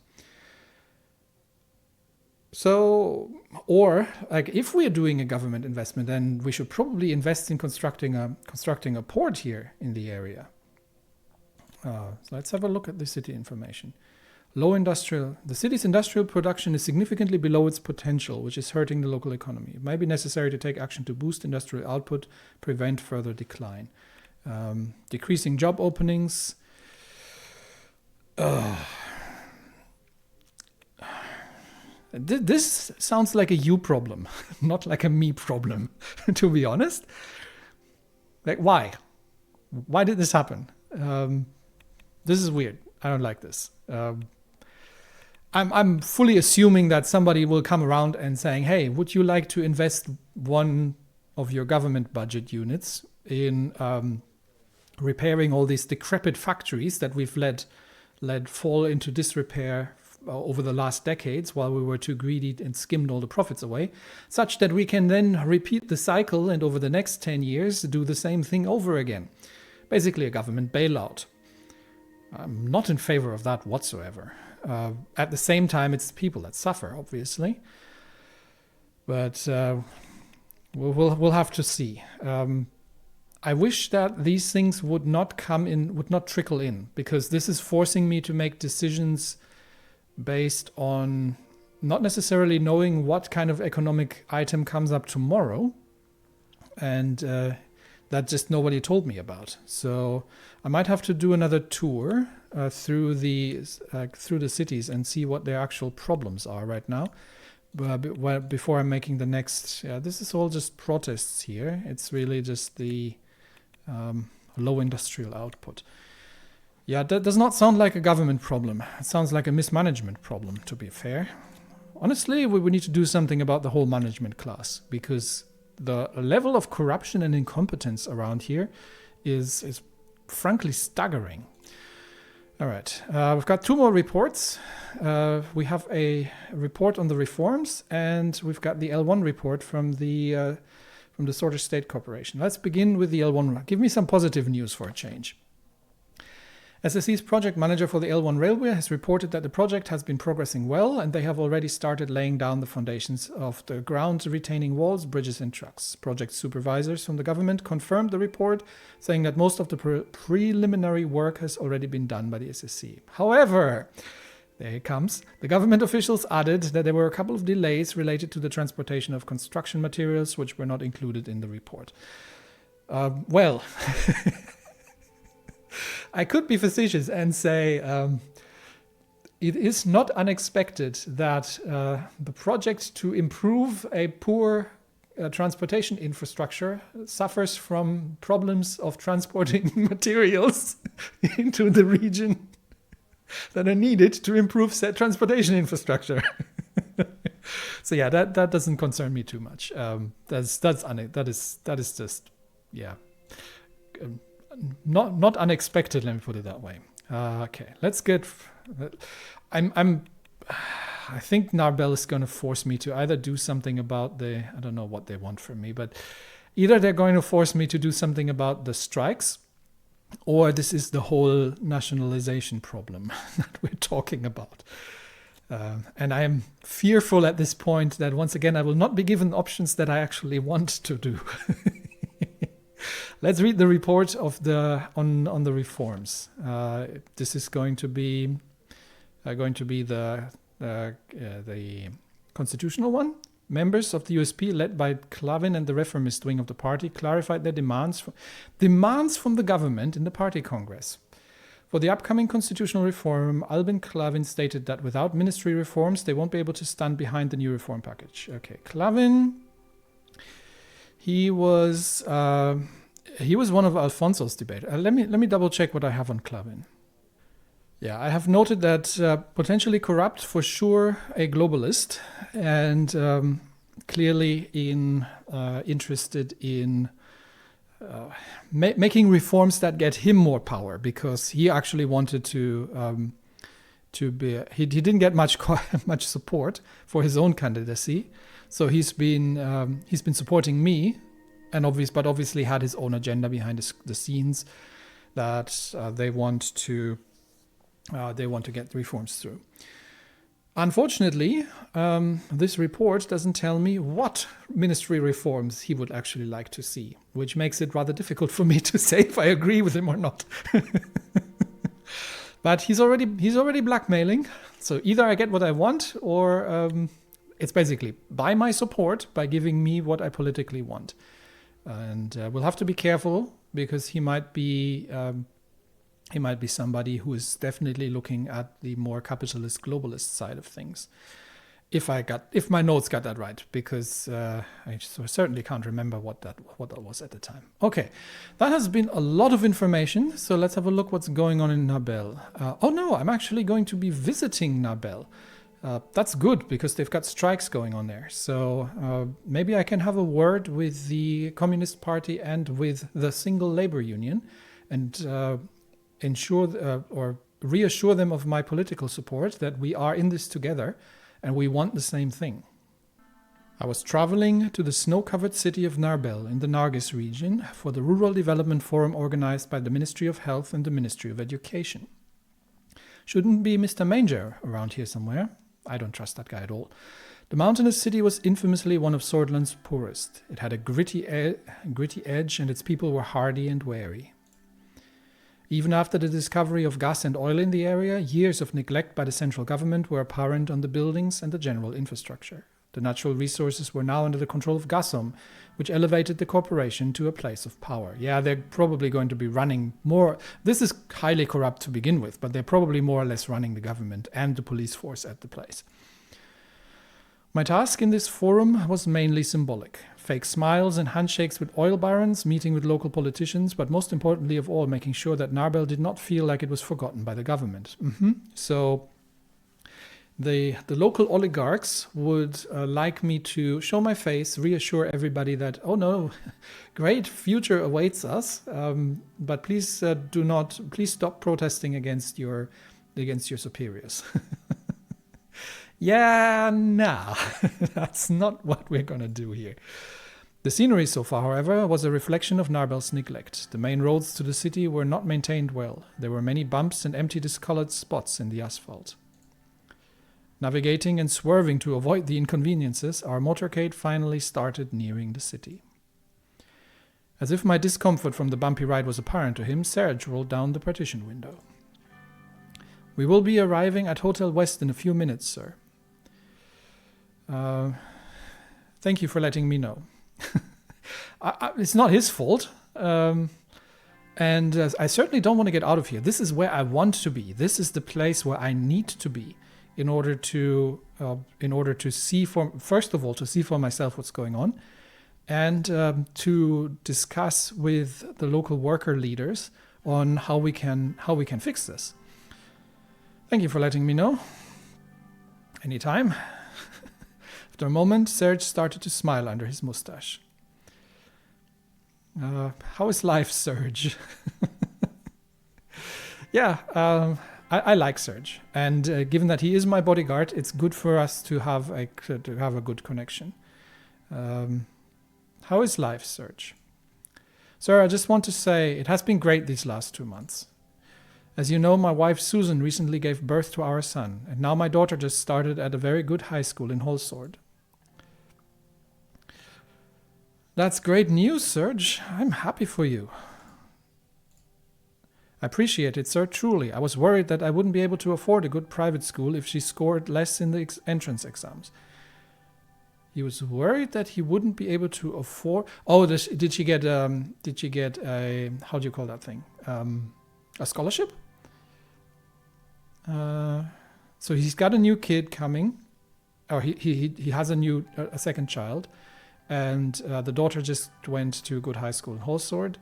So, or if we're doing a government investment, then we should probably invest in constructing a port here in the area. So let's have a look at the city information. The city's industrial production is significantly below its potential, which is hurting the local economy. It may be necessary to take action to boost industrial output, prevent further decline. Decreasing job openings. This sounds like a you problem, not like a me problem, to be honest. Why? Why did this happen? This is weird. I don't like this. I'm fully assuming that somebody will come around and saying, hey, would you like to invest one of your government budget units in repairing all these decrepit factories that we've let fall into disrepair over the last decades while we were too greedy and skimmed all the profits away, such that we can then repeat the cycle and over the next 10 years do the same thing over again. Basically a government bailout. I'm not in favor of that whatsoever. At the same time, it's the people that suffer, obviously. But we'll have to see. I wish that these things would not trickle in, because this is forcing me to make decisions based on not necessarily knowing what kind of economic item comes up tomorrow, and that just nobody told me about. So I might have to do another tour through the cities and see what their actual problems are right now. Before I'm making the next, this is all just protests here. It's really just the low industrial output. Yeah, that does not sound like a government problem. It sounds like a mismanagement problem, to be fair. Honestly, we need to do something about the whole management class, because the level of corruption and incompetence around here is frankly staggering. All right, we've got two more reports. We have a report on the reforms, and we've got the L1 report from the Sorter State Corporation. Let's begin with the L1. Give me some positive news for a change. SSE's project manager for the L1 railway has reported that the project has been progressing well, and they have already started laying down the foundations of the ground retaining walls, bridges and trucks. Project supervisors from the government confirmed the report, saying that most of the preliminary work has already been done by the SSE. However, there it comes. The government officials added that there were a couple of delays related to the transportation of construction materials, which were not included in the report. I could be facetious and say it is not unexpected that the project to improve a poor transportation infrastructure suffers from problems of transporting materials into the region that are needed to improve said transportation infrastructure. So yeah, that doesn't concern me too much. That is just, yeah. Not unexpected, let me put it that way. Okay, let's get. I think Narbel is going to force me to either do something about I don't know what they want from me, but either they're going to force me to do something about the strikes, or this is the whole nationalization problem that we're talking about. And I am fearful at this point that once again I will not be given options that I actually want to do. Let's read the report of on the reforms. This is going to be the constitutional one. Members of the USP, led by Clavin and the reformist wing of the party, clarified their demands from the government in the party congress. For the upcoming constitutional reform, Albin Clavin stated that without ministry reforms, they won't be able to stand behind the new reform package. Okay, Clavin, he was one of Alfonso's debaters. Let me double check what I have on Clavin. Yeah, I have noted that potentially corrupt, for sure, a globalist, and clearly interested in making reforms that get him more power, because he actually wanted to be. He didn't get much support for his own candidacy, so he's been supporting me, and obviously had his own agenda behind the scenes that they want to get reforms through. Unfortunately, this report doesn't tell me what ministry reforms he would actually like to see, which makes it rather difficult for me to say if I agree with him or not. But he's already blackmailing, so either I get what I want, or it's basically buy my support by giving me what I politically want. And we'll have to be careful, because he might be somebody who is definitely looking at the more capitalist globalist side of things. If my notes got that right, because I certainly can't remember what that was at the time. Okay, that has been a lot of information. So let's have a look what's going on in Narbel. Oh no, I'm actually going to be visiting Narbel. That's good, because they've got strikes going on there. So maybe I can have a word with the Communist Party and with the Single Labor Union, and ensure or reassure them of my political support, that we are in this together and we want the same thing. I was traveling to the snow-covered city of Narbel in the Nargis region for the Rural Development Forum organized by the Ministry of Health and the Ministry of Education. Shouldn't be Mr. Manger around here somewhere. I don't trust that guy at all. The mountainous city was infamously one of Swordland's poorest. It had a gritty edge, and its people were hardy and wary. Even after the discovery of gas and oil in the area, years of neglect by the central government were apparent on the buildings and the general infrastructure. The natural resources were now under the control of Gasom, which elevated the corporation to a place of power. Yeah, they're probably going to be running more. This is highly corrupt to begin with, but they're probably more or less running the government and the police force at the place. My task in this forum was mainly symbolic. Fake smiles and handshakes with oil barons, meeting with local politicians, but most importantly of all, making sure that Narbel did not feel like it was forgotten by the government. So the local oligarchs would like me to show my face, reassure everybody that, oh no, great future awaits us, but please stop protesting against your superiors. Yeah, nah, that's not what we're going to do here. The scenery so far, however, was a reflection of Narbel's neglect. The main roads to the city were not maintained well. There were many bumps and empty discolored spots in the asphalt. Navigating and swerving to avoid the inconveniences, our motorcade finally started nearing the city. As if my discomfort from the bumpy ride was apparent to him, Serge rolled down the partition window. We will be arriving at Hotel West in a few minutes, sir. Thank you for letting me know. It's not his fault. And I certainly don't want to get out of here. This is where I want to be. This is the place where I need to be in order to see first of all, to see for myself what's going on, and to discuss with the local worker leaders on how we can fix this. Thank you for letting me know. Anytime. After a moment, Serge started to smile under his mustache. How is life, Serge? Yeah, I like Serge, and given that he is my bodyguard, it's good for us to have a good connection. How is life, Serge? Sir, I just want to say it has been great these last 2 months. As you know, my wife Susan recently gave birth to our son, and now my daughter just started at a very good high school in Holsord. That's great news, Serge. I'm happy for you. I appreciate it, sir, truly. I was worried that I wouldn't be able to afford a good private school if she scored less in the entrance exams. He was worried that he wouldn't be able to afford... Oh, did she get a... How do you call that thing? A scholarship? So he's got a new kid coming. Or he has a second child. And the daughter just went to a good high school in Holsord.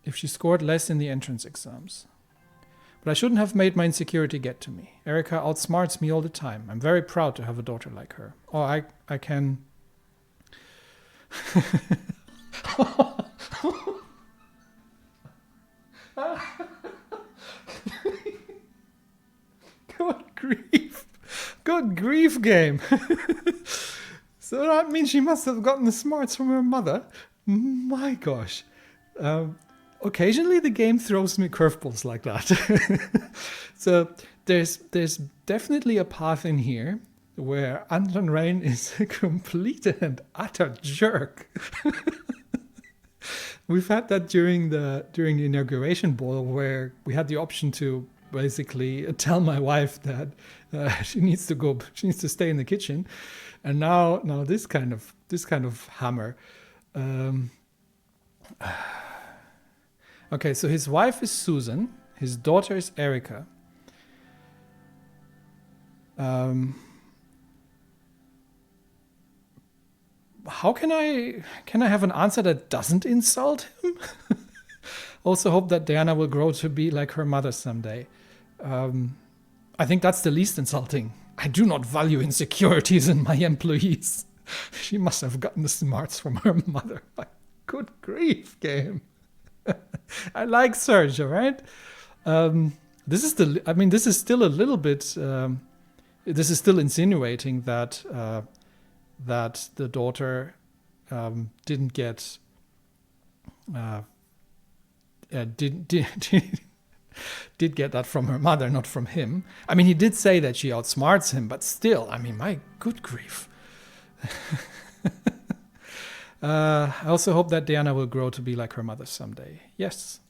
If she scored less in the entrance exams. But I shouldn't have made my insecurity get to me. Erica outsmarts me all the time. I'm very proud to have a daughter like her. Oh, I can... Good grief. Good grief, game. So that means she must have gotten the smarts from her mother. My gosh. Occasionally the game throws me curveballs like that. So there's definitely a path in here where Anton Rayne is a complete and utter jerk. We've had that during the inauguration ball, where we had the option to basically tell my wife that she needs to stay in the kitchen, and now this kind of hammer. Okay, so his wife is Susan, his daughter is Erica. How can I have an answer that doesn't insult him? Also hope that Diana will grow to be like her mother someday. I think that's the least insulting. I do not value insecurities in my employees. She must have gotten the smarts from her mother. Good grief, game. I like Serge, all right? This is still a little bit... this is still insinuating that the daughter didn't get... did get that from her mother, not from him. I mean, he did say that she outsmarts him, but still, I mean, my good grief. I also hope that Diana will grow to be like her mother someday. Yes.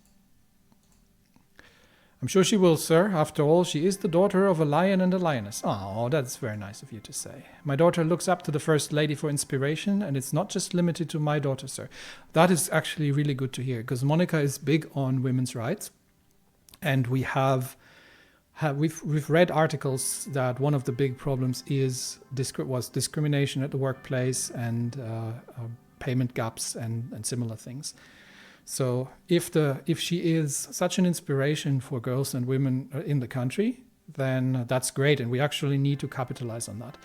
I'm sure she will, sir. After all, she is the daughter of a lion and a lioness. Oh, that's very nice of you to say. My daughter looks up to the First Lady for inspiration, and it's not just limited to my daughter, sir. That is actually really good to hear, because Monica is big on women's rights. And we've read articles that one of the big problems was discrimination at the workplace and payment gaps and similar things. So if she is such an inspiration for girls and women in the country, then that's great, and we actually need to capitalize on that.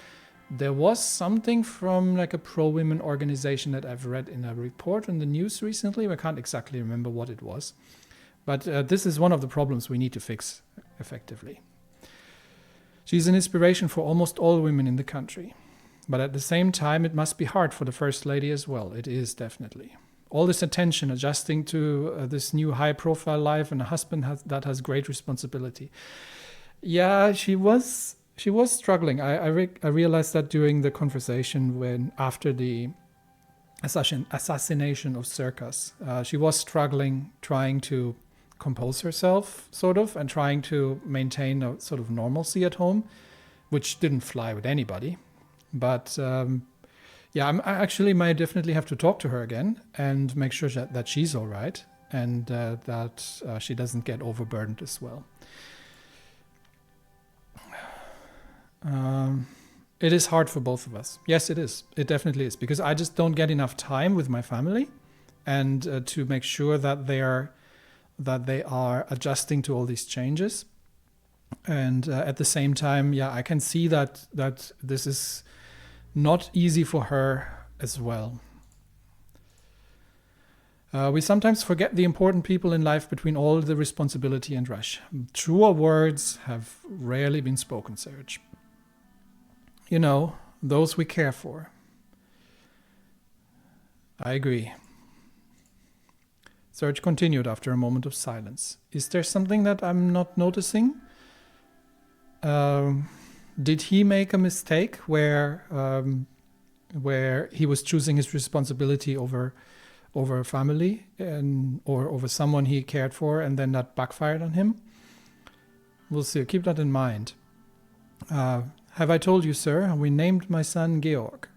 There was something from like a pro-women organization that I've read in a report in the news recently. I can't exactly remember what it was. But this is one of the problems we need to fix effectively. She's an inspiration for almost all women in the country. But at the same time, it must be hard for the First Lady as well. It is definitely. All this attention, adjusting to this new high-profile life, and a husband that has great responsibility. Yeah, she was struggling. I realized that during the conversation after the assassination of Circus. She was struggling, trying to compose herself, sort of, and trying to maintain a sort of normalcy at home, which didn't fly with anybody. But I actually might definitely have to talk to her again and make sure that she's all right, and that she doesn't get overburdened as well. It is hard for both of us. Yes, it is. It definitely is, because I just don't get enough time with my family, and to make sure that they are adjusting to all these changes. And at the same time, I can see that this is not easy for her as well. We sometimes forget the important people in life between all the responsibility and rush. Truer words have rarely been spoken, Serge. You know, those we care for. I agree. Serge continued after a moment of silence. Is there something that I'm not noticing? Did he make a mistake where he was choosing his responsibility over family or over someone he cared for, and then that backfired on him? We'll see. Keep that in mind. Have I told you, sir? We named my son Georg.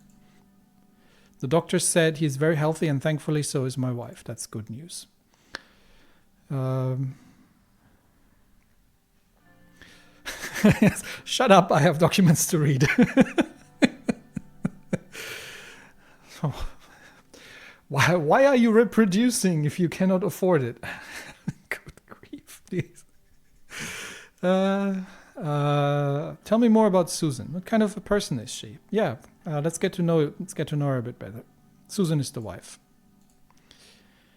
The doctor said he's very healthy, and thankfully so is my wife. That's good news. Shut up, I have documents to read. Oh. Why are you reproducing if you cannot afford it? Good grief, please. Tell me more about Susan. What kind of a person is she? Yeah, let's get to know her a bit better. Susan is the wife.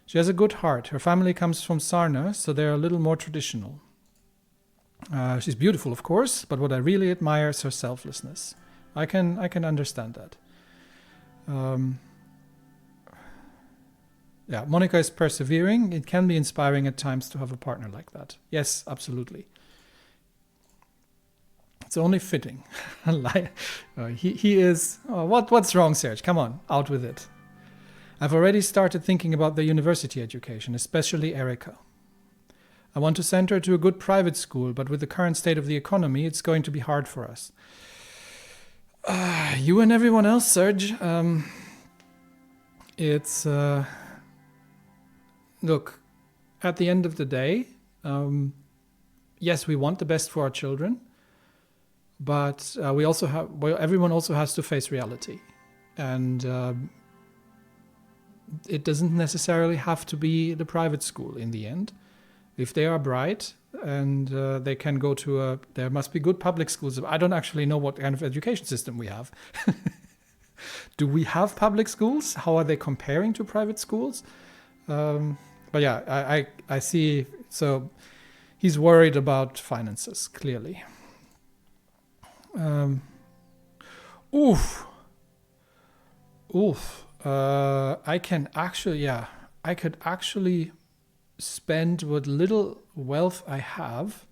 She has a good heart. Her family comes from Sarna, so they're a little more traditional. She's beautiful, of course, but what I really admire is her selflessness. I can understand that. Yeah, Monica is persevering. It can be inspiring at times to have a partner like that. Yes, absolutely. It's only fitting. He is... Oh, what's wrong, Serge? Come on, out with it. I've already started thinking about the university education, especially Erica. I want to send her to a good private school, but with the current state of the economy, it's going to be hard for us. You and everyone else, Serge. It's... Look, at the end of the day, yes, we want the best for our children, but we also have. Well, everyone also has to face reality, and it doesn't necessarily have to be the private school in the end. If they are bright and they can go to there must be good public schools. I don't actually know what kind of education system we have. Do we have public schools? How are they comparing to private schools? But yeah, I see. So he's worried about finances, clearly. I could actually spend what little wealth I have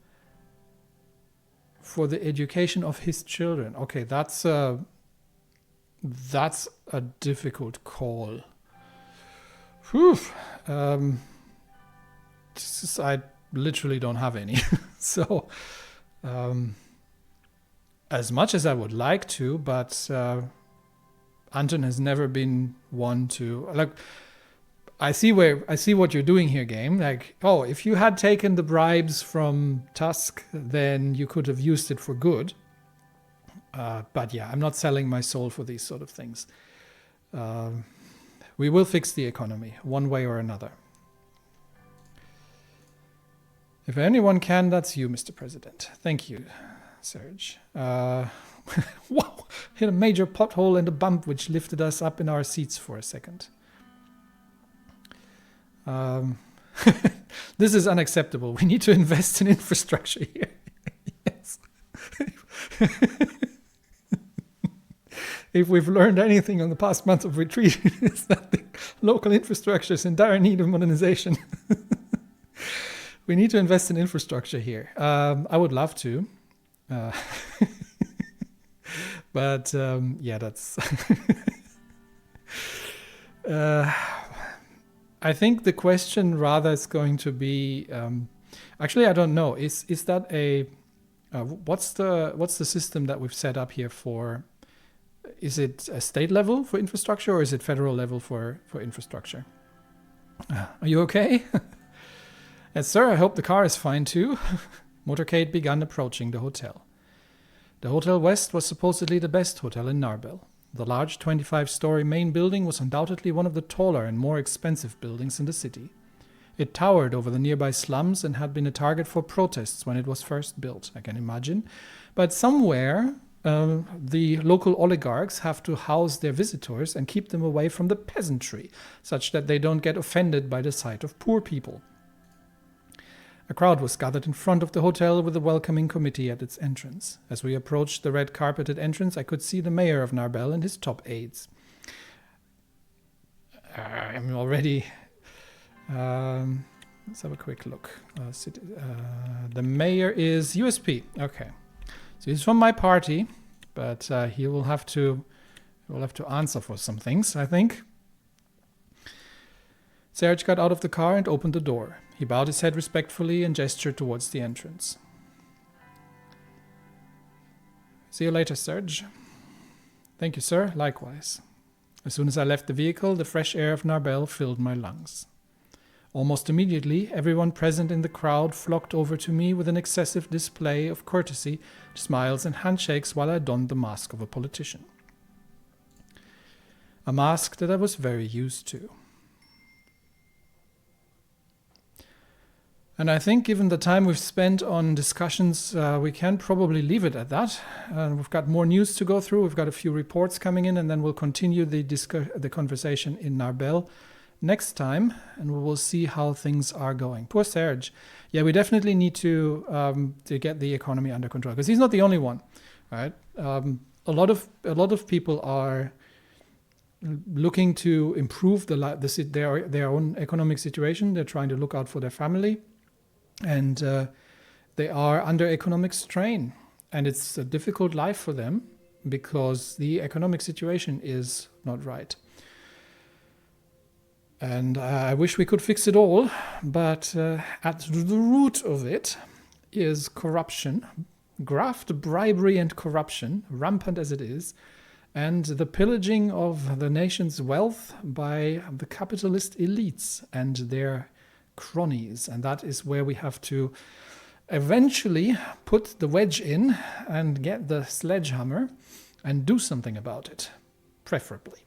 for the education of his children. Okay, that's a difficult call. Whew. I literally don't have any. So, as much as I would like to, but Anton has never been one to like. I see what you're doing here, game. Like, oh, if you had taken the bribes from Tusk, then you could have used it for good. But yeah, I'm not selling my soul for these sort of things. We will fix the economy, one way or another. If anyone can, that's you, Mr. President. Thank you, Serge. Whoa! Hit a major pothole and a bump which lifted us up in our seats for a second. This is unacceptable. We need to invest in infrastructure here. Yes. If we've learned anything on the past month of retreat, it's that the local infrastructure is in dire need of modernization. We need to invest in infrastructure here. I would love to. But yeah, that's... I think the question rather is going to be... actually, I don't know. Is that a... what's the system that we've set up here for... Is it a state level for infrastructure or is it federal level for infrastructure? Are you okay? Yes, sir, I hope the car is fine too. Motorcade began approaching the hotel. The Hotel West was supposedly the best hotel in Narbel. The large 25-story main building was undoubtedly one of the taller and more expensive buildings in the city. It towered over the nearby slums and had been a target for protests when it was first built, I can imagine. But somewhere the local oligarchs have to house their visitors and keep them away from the peasantry, such that they don't get offended by the sight of poor people. A crowd was gathered in front of the hotel with a welcoming committee at its entrance. As we approached the red-carpeted entrance, I could see the mayor of Narbel and his top aides. I'm already... let's have a quick look. The mayor is USP. Okay. So he's from my party, but he will have to answer for some things, I think. Serge got out of the car and opened the door. He bowed his head respectfully and gestured towards the entrance. See you later, Serge. Thank you, sir. Likewise. As soon as I left the vehicle, the fresh air of Narbel filled my lungs. Almost immediately, everyone present in the crowd flocked over to me with an excessive display of courtesy, smiles and handshakes while I donned the mask of a politician. A mask that I was very used to. And I think given the time we've spent on discussions, we can probably leave it at that. We've got more news to go through. We've got a few reports coming in, and then we'll continue the conversation in Narbel next time, and we will see how things are going. Poor Serge. Yeah, we definitely need to get the economy under control, because he's not the only one, right? A lot of people are looking to improve their own economic situation. They're trying to look out for their family. And they are under economic strain, and it's a difficult life for them because the economic situation is not right. And I wish we could fix it all, but at the root of it is corruption, graft, bribery and corruption, rampant as it is, and the pillaging of the nation's wealth by the capitalist elites and their cronies. And that is where we have to eventually put the wedge in and get the sledgehammer and do something about it, preferably.